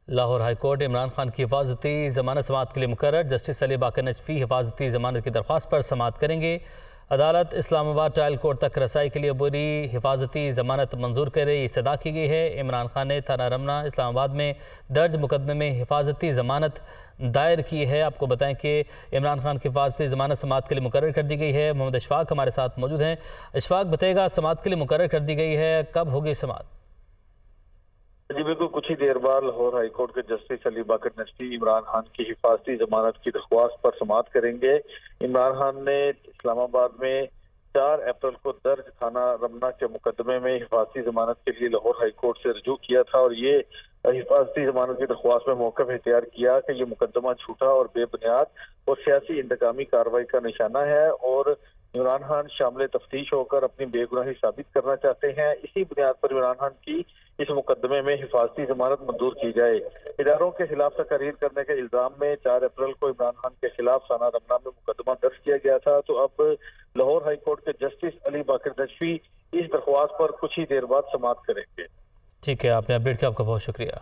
Lahore high court Imran Khan کی حفاظتی ضمانت سماعت کے لیے مقرر۔ جسٹس علی باقر نجفی حفاظتی ضمانت کی درخواست پر سماعت کریں گے۔ عدالت اسلام آباد ٹرائل کورٹ تک رسائی کے لیے عبوری حفاظتی ضمانت منظور کرے، یہ استدعا کی گئی ہے۔ عمران خان نے تھانہ رمنا اسلام آباد میں درج مقدمے میں حفاظتی ضمانت دائر کی ہے۔ آپ کو بتائیں کہ عمران خان کی حفاظتی ضمانت سماعت کے لیے مقرر کر دی گئی ہے۔ محمد اشفاق ہمارے ساتھ موجود ہیں۔ اشفاق بتائے گا، سماعت کے لیے مقرر کر دی گئی ہے، کب ہوگی سماعت؟ جی بالکل، کچھ ہی دیر بعد لاہور ہائی کورٹ کے جسٹس علی باقر نجفی عمران خان کی حفاظتی ضمانت کی درخواست پر سماعت کریں گے۔ عمران خان نے اسلام آباد میں 4 اپریل کو درج تھانہ رمنا کے مقدمے میں حفاظتی ضمانت کے لیے لاہور ہائی کورٹ سے رجوع کیا تھا، اور یہ حفاظتی ضمانت کی درخواست میں موقف اختیار کیا کہ یہ مقدمہ جھوٹا اور بے بنیاد اور سیاسی انتقامی کارروائی کا نشانہ ہے، اور عمران خان شامل تفتیش ہو کر اپنی بے گناہی ثابت کرنا چاہتے ہیں۔ اسی بنیاد پر عمران خان کی اس مقدمے میں حفاظتی ضمانت منظور کی جائے۔ اداروں کے خلاف تقاریر کرنے کے الزام میں 4 اپریل کو عمران خان کے خلاف تھانہ رمنا میں مقدمہ درج کیا گیا تھا، تو اب لاہور ہائی کورٹ کے جسٹس علی باقر نجفی اس درخواست پر کچھ ہی دیر بعد سماعت کریں گے۔ ٹھیک ہے، آپ نے اپڈیٹ کیا، آپ کا بہت شکریہ۔